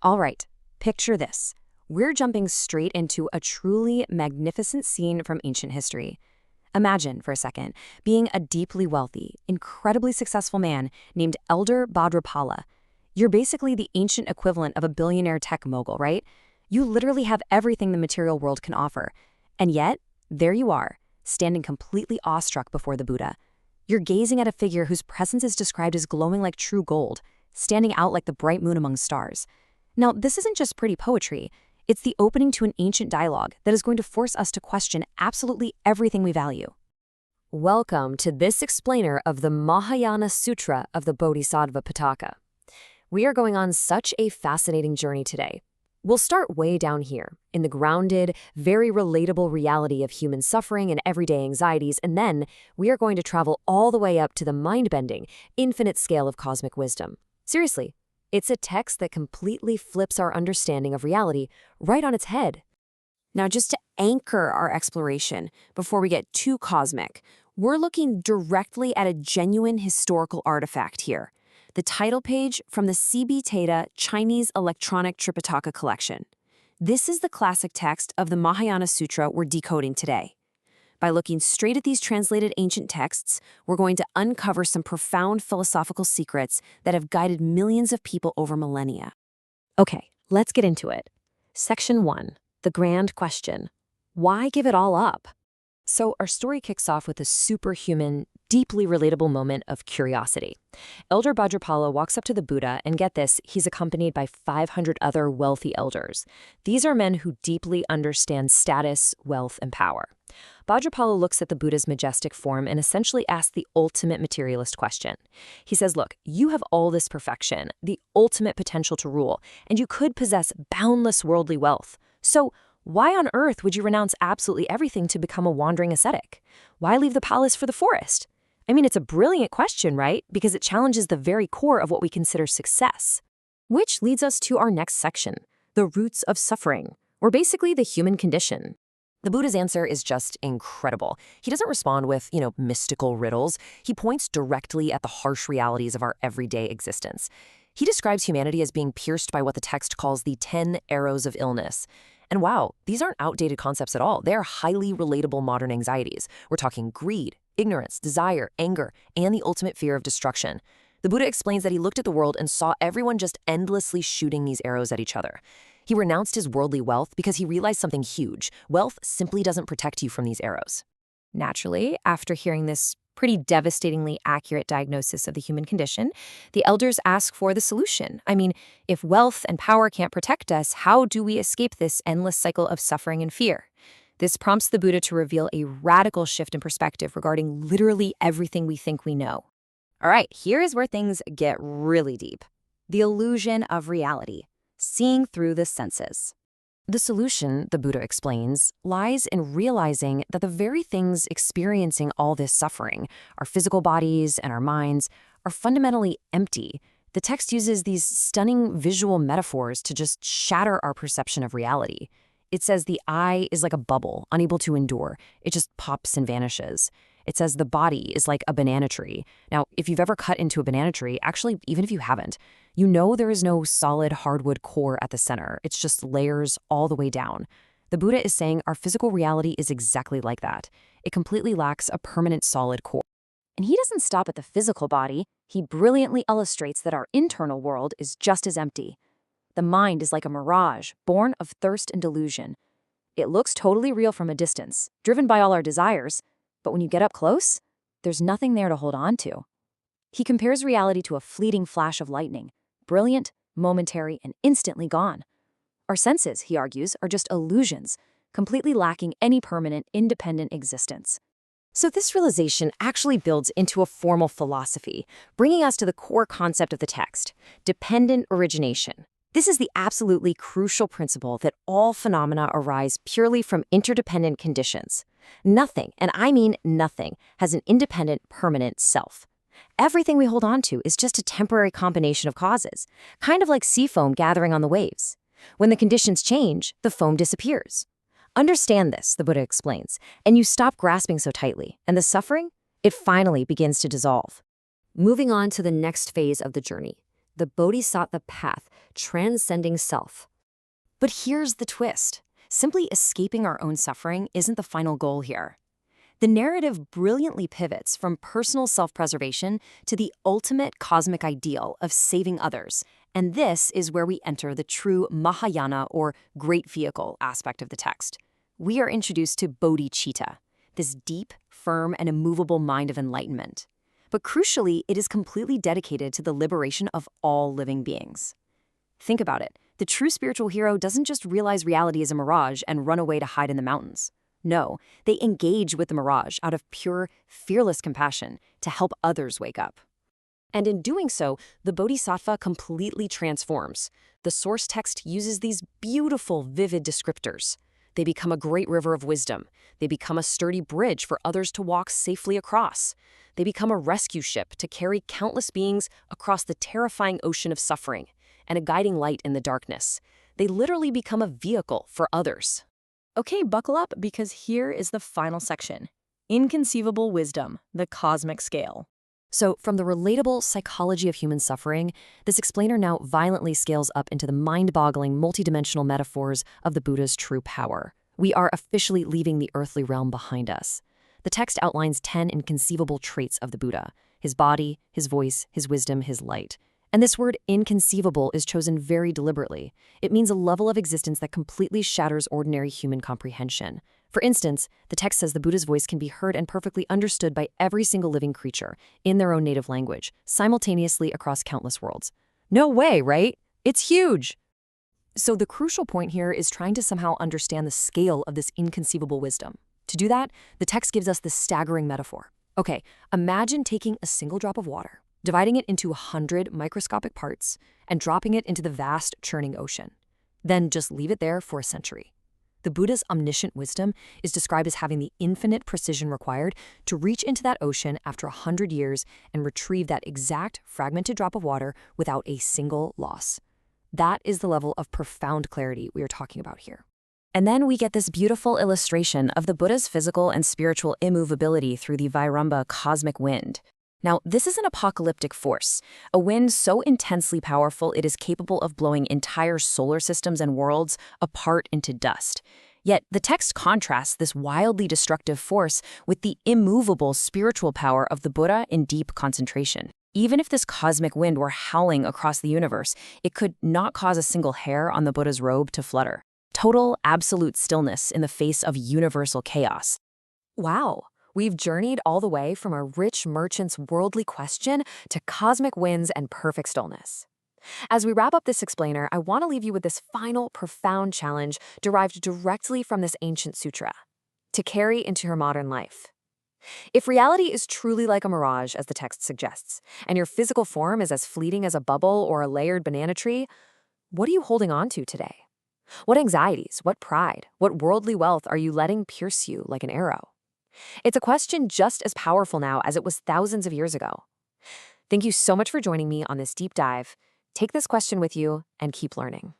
All right, picture this. We're jumping straight into a truly magnificent scene from ancient history. Imagine, for a second, being a deeply wealthy, incredibly successful man named Elder Bhadrapāla. You're basically the ancient equivalent of a billionaire tech mogul, right? You literally have everything the material world can offer. And yet, there you are, standing completely awestruck before the Buddha. You're gazing at a figure whose presence is described as glowing like true gold, standing out like the bright moon among stars. Now, this isn't just pretty poetry. It's the opening to an ancient dialogue that is going to force us to question absolutely everything we value. Welcome to this explainer of the Mahāyāna Sūtra of the Bodhisattva Piṭaka. We are going on such a fascinating journey today. We'll start way down here, in the grounded, very relatable reality of human suffering and everyday anxieties, and then we are going to travel all the way up to the mind-bending, infinite scale of cosmic wisdom. Seriously, it's a text that completely flips our understanding of reality right on its head. Now, just to anchor our exploration before we get too cosmic, we're looking directly at a genuine historical artifact here. The title page from the C.B. Theta Chinese Electronic Tripitaka collection. This is the classic text of the Mahāyāna Sūtra we're decoding today. By looking straight at these translated ancient texts, we're going to uncover some profound philosophical secrets that have guided millions of people over millennia. Okay, let's get into it. Section 1, the grand question. Why give it all up? So our story kicks off with a superhuman, deeply relatable moment of curiosity. Elder Bhadrapāla walks up to the Buddha, and get this, he's accompanied by 500 other wealthy elders. These are men who deeply understand status, wealth, and power. Bhadrapāla looks at the Buddha's majestic form and essentially asks the ultimate materialist question. He says, look, you have all this perfection, the ultimate potential to rule, and you could possess boundless worldly wealth. So why on earth would you renounce absolutely everything to become a wandering ascetic? Why leave the palace for the forest? I mean, it's a brilliant question, right? Because it challenges the very core of what we consider success. Which leads us to our next section, the roots of suffering, or basically the human condition. The Buddha's answer is just incredible. He doesn't respond with, mystical riddles. He points directly at the harsh realities of our everyday existence. He describes humanity as being pierced by what the text calls the 10 arrows of illness. And wow, these aren't outdated concepts at all. They're highly relatable modern anxieties. We're talking greed, ignorance, desire, anger, and the ultimate fear of destruction. The Buddha explains that he looked at the world and saw everyone just endlessly shooting these arrows at each other. He renounced his worldly wealth because he realized something huge. Wealth simply doesn't protect you from these arrows. Naturally, after hearing this pretty devastatingly accurate diagnosis of the human condition, the elders ask for the solution. I mean, if wealth and power can't protect us, how do we escape this endless cycle of suffering and fear? This prompts the Buddha to reveal a radical shift in perspective regarding literally everything we think we know. All right, here is where things get really deep. The illusion of reality, seeing through the senses. The solution, the Buddha explains, lies in realizing that the very things experiencing all this suffering, our physical bodies and our minds, are fundamentally empty. The text uses these stunning visual metaphors to just shatter our perception of reality. It says the eye is like a bubble, unable to endure. It just pops and vanishes. It says the body is like a banana tree. Now, if you've ever cut into a banana tree, actually, even if you haven't, you know there is no solid hardwood core at the center. It's just layers all the way down. The Buddha is saying our physical reality is exactly like that. It completely lacks a permanent solid core. And he doesn't stop at the physical body. He brilliantly illustrates that our internal world is just as empty. The mind is like a mirage, born of thirst and delusion. It looks totally real from a distance, driven by all our desires, but when you get up close, there's nothing there to hold on to. He compares reality to a fleeting flash of lightning, brilliant, momentary, and instantly gone. Our senses, he argues, are just illusions, completely lacking any permanent, independent existence. So this realization actually builds into a formal philosophy, bringing us to the core concept of the text, dependent origination. This is the absolutely crucial principle that all phenomena arise purely from interdependent conditions. Nothing, and I mean nothing, has an independent, permanent self. Everything we hold on to is just a temporary combination of causes, kind of like sea foam gathering on the waves. When the conditions change, the foam disappears. Understand this, the Buddha explains, and you stop grasping so tightly, and the suffering, it finally begins to dissolve. Moving on to the next phase of the journey, the Bodhisattva path, transcending self. But here's the twist. Simply escaping our own suffering isn't the final goal here. The narrative brilliantly pivots from personal self-preservation to the ultimate cosmic ideal of saving others, and this is where we enter the true Mahāyāna, or great vehicle, aspect of the text. We are introduced to Bodhicitta, this deep, firm, and immovable mind of enlightenment. But crucially, it is completely dedicated to the liberation of all living beings. Think about it. The true spiritual hero doesn't just realize reality is a mirage and run away to hide in the mountains. No, they engage with the mirage out of pure, fearless compassion to help others wake up. And in doing so, the Bodhisattva completely transforms. The source text uses these beautiful, vivid descriptors. They become a great river of wisdom. They become a sturdy bridge for others to walk safely across. They become a rescue ship to carry countless beings across the terrifying ocean of suffering, and a guiding light in the darkness. They literally become a vehicle for others. Okay, buckle up, because here is the final section. Inconceivable wisdom, the cosmic scale. So, from the relatable psychology of human suffering, this explainer now violently scales up into the mind-boggling, multidimensional metaphors of the Buddha's true power. We are officially leaving the earthly realm behind us. The text outlines 10 inconceivable traits of the Buddha: his body, his voice, his wisdom, his light. And this word inconceivable is chosen very deliberately. It means a level of existence that completely shatters ordinary human comprehension. For instance, the text says the Buddha's voice can be heard and perfectly understood by every single living creature in their own native language, simultaneously across countless worlds. No way, right? It's huge! So the crucial point here is trying to somehow understand the scale of this inconceivable wisdom. To do that, the text gives us this staggering metaphor. Okay, imagine taking a single drop of water, dividing it into 100 microscopic parts, and dropping it into the vast, churning ocean. Then just leave it there for a century. The Buddha's omniscient wisdom is described as having the infinite precision required to reach into that ocean after 100 years and retrieve that exact fragmented drop of water without a single loss. That is the level of profound clarity we are talking about here. And then we get this beautiful illustration of the Buddha's physical and spiritual immovability through the Vairamba cosmic wind. Now, this is an apocalyptic force, a wind so intensely powerful it is capable of blowing entire solar systems and worlds apart into dust. Yet, the text contrasts this wildly destructive force with the immovable spiritual power of the Buddha in deep concentration. Even if this cosmic wind were howling across the universe, it could not cause a single hair on the Buddha's robe to flutter. Total, absolute stillness in the face of universal chaos. Wow! We've journeyed all the way from a rich merchant's worldly question to cosmic winds and perfect stillness. As we wrap up this explainer, I want to leave you with this final, profound challenge derived directly from this ancient sutra, to carry into your modern life. If reality is truly like a mirage, as the text suggests, and your physical form is as fleeting as a bubble or a layered banana tree, what are you holding on to today? What anxieties, what pride, what worldly wealth are you letting pierce you like an arrow? It's a question just as powerful now as it was thousands of years ago. Thank you so much for joining me on this deep dive. Take this question with you and keep learning.